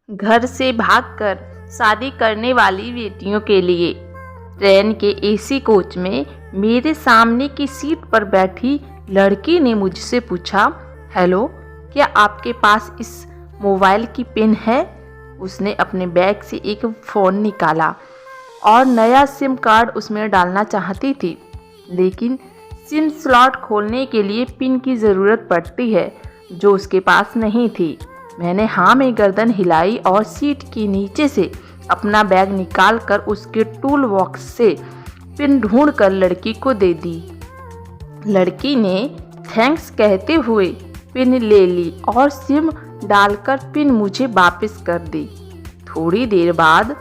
घर से भागकर शादी करने वाली बेटियों के लिए। ट्रेन के एसी कोच में मेरे सामने की सीट पर बैठी लड़की ने मुझसे पूछा, हेलो, क्या आपके पास इस मोबाइल की पिन है? उसने अपने बैग से एक फ़ोन निकाला और नया सिम कार्ड उसमें डालना चाहती थी, लेकिन सिम स्लॉट खोलने के लिए पिन की ज़रूरत पड़ती है जो उसके पास नहीं थी। मैंने हाँ में गर्दन हिलाई और सीट के नीचे से अपना बैग निकालकर उसके टूल बॉक्स से पिन ढूंढकर लड़की को दे दी। लड़की ने थैंक्स कहते हुए पिन ले ली और सिम डालकर पिन मुझे वापस कर दी। थोड़ी देर बाद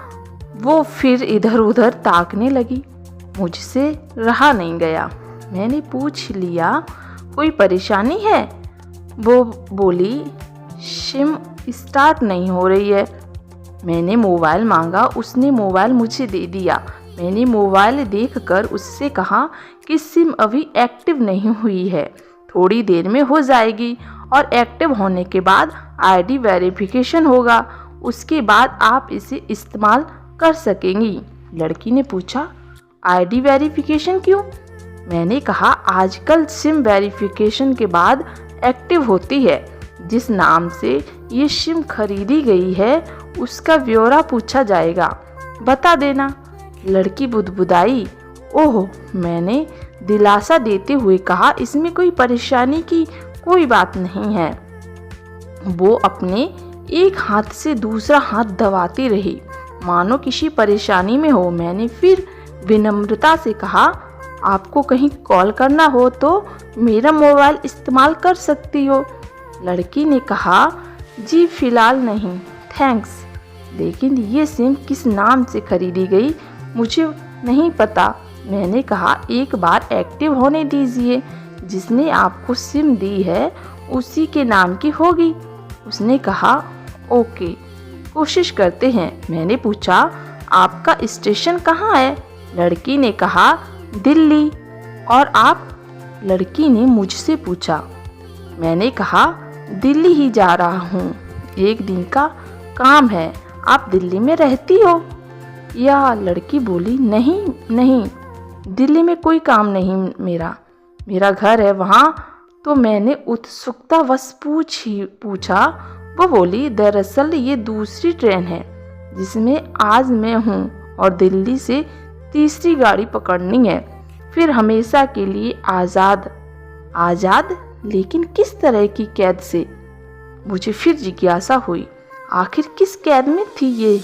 वो फिर इधर उधर ताकने लगी। मुझसे रहा नहीं गया। मैंने पूछ लिया, कोई परेशानी है? वो बोली, सिम स्टार्ट नहीं हो रही है। मैंने मोबाइल मांगा, उसने मोबाइल मुझे दे दिया। मैंने मोबाइल देखकर उससे कहा कि सिम अभी एक्टिव नहीं हुई है, थोड़ी देर में हो जाएगी और एक्टिव होने के बाद आईडी वेरिफिकेशन होगा, उसके बाद आप इसे इस्तेमाल कर सकेंगी। लड़की ने पूछा, आईडी वेरिफिकेशन क्यों? मैंने कहा, आजकल सिम वेरिफिकेशन के बाद एक्टिव होती है। जिस नाम से ये सिम खरीदी गई है उसका ब्यौरा पूछा जाएगा, बता देना। लड़की बुदबुदाई। ओह, मैंने दिलासा देते हुए कहा, इसमें कोई परेशानी की कोई बात नहीं है। वो अपने एक हाथ से दूसरा हाथ दबाती रही, मानो किसी परेशानी में हो। मैंने फिर विनम्रता से कहा, आपको कहीं कॉल करना हो तो मेरा मोबाइल इस्तेमाल कर सकती हो। लड़की ने कहा, जी फिलहाल नहीं, थैंक्स, लेकिन ये सिम किस नाम से खरीदी गई मुझे नहीं पता। मैंने कहा, एक बार एक्टिव होने दीजिए, जिसने आपको सिम दी है उसी के नाम की होगी। उसने कहा, ओके, कोशिश करते हैं। मैंने पूछा, आपका स्टेशन कहाँ है? लड़की ने कहा, दिल्ली। और आप? लड़की ने मुझसे पूछा। मैंने कहा, दिल्ली ही जा रहा हूँ, एक दिन का काम है। आप दिल्ली में रहती हो? या लड़की बोली, नहीं, दिल्ली में कोई काम नहीं, मेरा घर है वहाँ। तो मैंने उत्सुकतावश पूछा। वो बोली, दरअसल ये दूसरी ट्रेन है जिसमें आज मैं हूँ और दिल्ली से तीसरी गाड़ी पकड़नी है, फिर हमेशा के लिए आज़ाद, लेकिन किस तरह की कैद से? मुझे फिर जिज्ञासा हुई, आखिर किस कैद में थी ये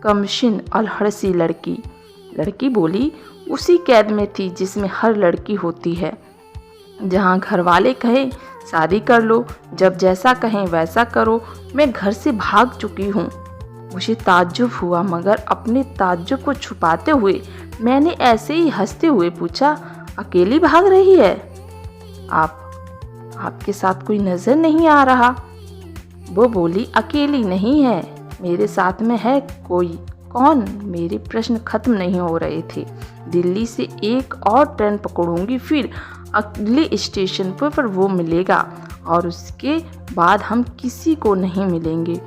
कमसिन अलहड़ लड़की? लड़की बोली, उसी कैद में थी जिसमें हर लड़की होती है, जहाँ घर वाले कहें शादी कर लो, जब जैसा कहें वैसा करो। मैं घर से भाग चुकी हूँ। मुझे ताज्जुब हुआ, मगर अपने ताज्जुब को छुपाते हुए मैंने ऐसे ही हंसते हुए पूछा, अकेली भाग रही है? आपके साथ कोई नजर नहीं आ रहा? वो बोली, अकेली नहीं है, मेरे साथ में है कोई। कौन? मेरे प्रश्न खत्म नहीं हो रहे थे। दिल्ली से एक और ट्रेन पकड़ूंगी, फिर अगले स्टेशन पर वो मिलेगा और उसके बाद हम किसी को नहीं मिलेंगे।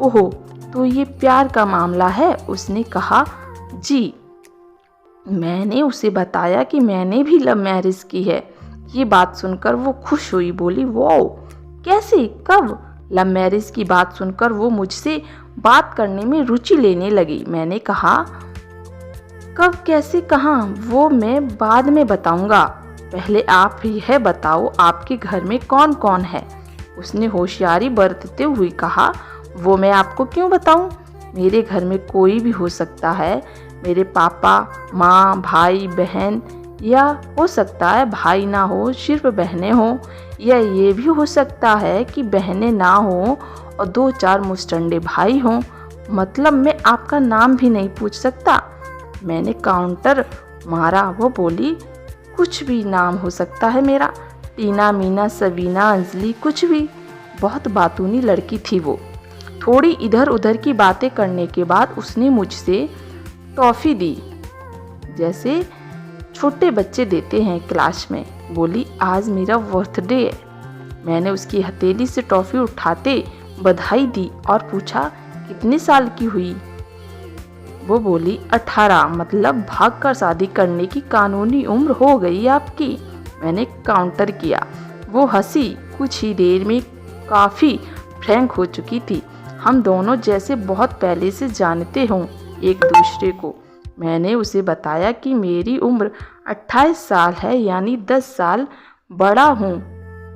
ओहो, तो ये प्यार का मामला है? उसने कहा, जी। मैंने उसे बताया कि मैंने भी लव मैरिज की है। ये बात सुनकर वो खुश हुई, बोली, वाओ, कैसे, कब? लव मैरिज की बात सुनकर वो मुझसे बात करने में रुचि लेने लगी। मैंने कहा, कब, कैसे, कहाँ, वो मैं बाद में बताऊंगा, पहले आप यह बताओ आपके घर में कौन कौन है? उसने होशियारी बरतते हुए कहा, वो मैं आपको क्यों बताऊं? मेरे घर में कोई भी हो सकता है, मेरे पापा, माँ, भाई, बहन, या हो सकता है भाई ना हो, सिर्फ बहनें हो, या ये भी हो सकता है कि बहनें ना हो और 2-4 मुस्टंडे भाई हों। मतलब मैं आपका नाम भी नहीं पूछ सकता? मैंने काउंटर मारा। वो बोली, कुछ भी नाम हो सकता है मेरा, टीना, मीना, सबीना, अंजलि, कुछ भी। बहुत बातूनी लड़की थी वो। थोड़ी इधर उधर की बातें करने के बाद उसने मुझसे टॉफ़ी दी, जैसे छोटे बच्चे देते हैं क्लास में। बोली, आज मेरा बर्थडे है। मैंने उसकी हथेली से टॉफ़ी उठाते बधाई दी और पूछा, कितने साल की हुई? वो बोली 18, मतलब भागकर शादी करने की कानूनी उम्र हो गई आपकी। मैंने काउंटर किया। वो हंसी। कुछ ही देर में काफ़ी फ्रैंक हो चुकी थी। हम दोनों जैसे बहुत पहले से जानते हों एक दूसरे को। मैंने उसे बताया कि मेरी उम्र 28 साल है, यानी 10 साल बड़ा हूँ।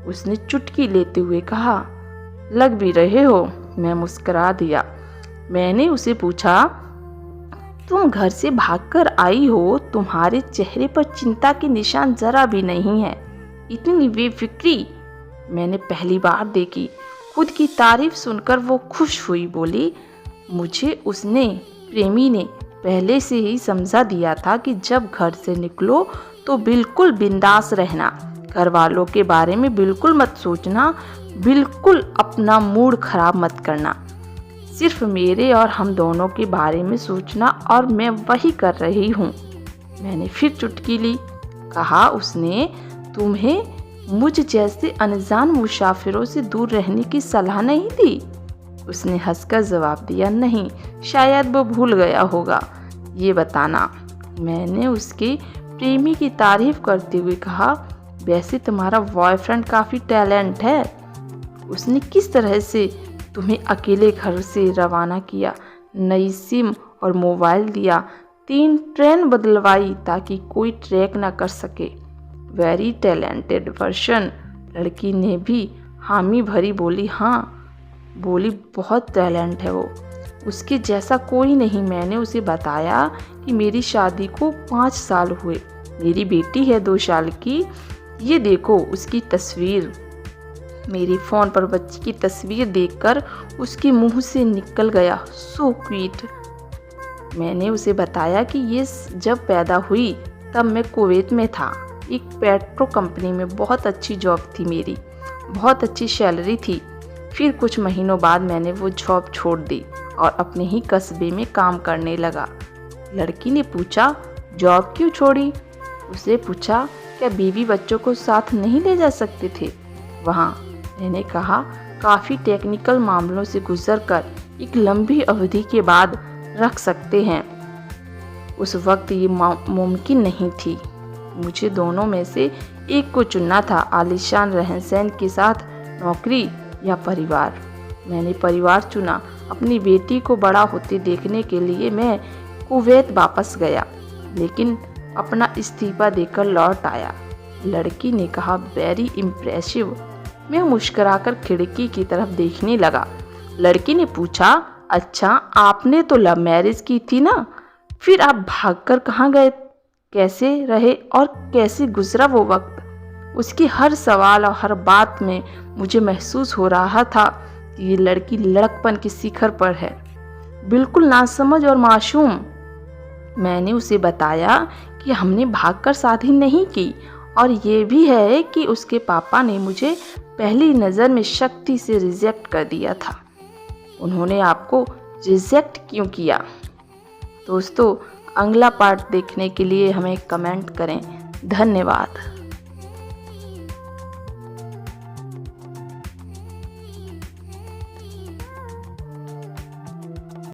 उसने चुटकी लेते हुए कहा, लग भी रहे हो। मैं मुस्कुरा दिया। मैंने उसे पूछा, तुम घर से भागकर आई हो, तुम्हारे चेहरे पर चिंता के निशान जरा भी नहीं है। इतनी बेफिक्री मैंने पहली बार देखी। खुद की तारीफ सुनकर वो खुश हुई। बोली, मुझे उसने प्रेमी ने पहले से ही समझा दिया था कि जब घर से निकलो तो बिल्कुल बिंदास रहना, घर वालों के बारे में बिल्कुल मत सोचना, बिल्कुल अपना मूड खराब मत करना, सिर्फ मेरे और हम दोनों के बारे में सोचना, और मैं वही कर रही हूँ। मैंने फिर चुटकी ली। कहा उसने, तुम्हें मुझ जैसे अनजान मुसाफिरों से दूर रहने की सलाह नहीं दी? उसने हंसकर जवाब दिया, नहीं, शायद वो भूल गया होगा ये बताना। मैंने उसके प्रेमी की तारीफ करते हुए कहा, वैसे तुम्हारा बॉयफ्रेंड काफ़ी टैलेंट है। उसने किस तरह से तुम्हें अकेले घर से रवाना किया, नई सिम और मोबाइल दिया, 3 ट्रेन बदलवाई ताकि कोई ट्रैक ना कर सके। Very talented person. लड़की ने भी हामी भरी। बोली, हाँ, बोली, बहुत टैलेंट है वो, उसके जैसा कोई नहीं। मैंने उसे बताया कि मेरी शादी को 5 साल हुए, मेरी बेटी है 2 साल की, ये देखो उसकी तस्वीर। मेरे फ़ोन पर बच्ची की तस्वीर देखकर उसके मुंह से निकल गया, सो क्यूट। मैंने उसे बताया कि ये जब पैदा हुई तब मैं कुवैत में था, एक पेट्रो कंपनी में। बहुत अच्छी जॉब थी मेरी, बहुत अच्छी सैलरी थी। फिर कुछ महीनों बाद मैंने वो जॉब छोड़ दी और अपने ही कस्बे में काम करने लगा। लड़की ने पूछा, जॉब क्यों छोड़ी? उसने पूछा, क्या बीवी बच्चों को साथ नहीं ले जा सकते थे वहाँ? मैंने कहा, काफ़ी टेक्निकल मामलों से गुजरकर एक लंबी अवधि के बाद रख सकते हैं। उस वक्त ये मुमकिन नहीं थी। मुझे दोनों में से एक को चुनना था, आलीशान रहन-सहन के साथ नौकरी या परिवार। मैंने परिवार चुना। अपनी बेटी को बड़ा होते देखने के लिए मैं कुवैत वापस गया, लेकिन अपना इस्तीफा देकर लौट आया। लड़की ने कहा, वेरी इम्प्रेसिव। मैं मुस्कुराकर खिड़की की तरफ देखने लगा। लड़की ने पूछा, अच्छा, आपने तो लव मैरिज की थी ना, फिर आप भागकर कहाँ गए, कैसे रहे और कैसे गुजरा वो वक्त? उसकी हर सवाल और हर बात में मुझे महसूस हो रहा था कि ये लड़की लड़कपन के शिखर पर है, बिल्कुल नासमझ और मासूम। मैंने उसे बताया कि हमने भागकर शादी नहीं की, और ये भी है कि उसके पापा ने मुझे पहली नज़र में सख्ती से रिजेक्ट कर दिया था। उन्होंने आपको रिजेक्ट क्यों किया? दोस्तों, अगला पार्ट देखने के लिए हमें कमेंट करें। धन्यवाद।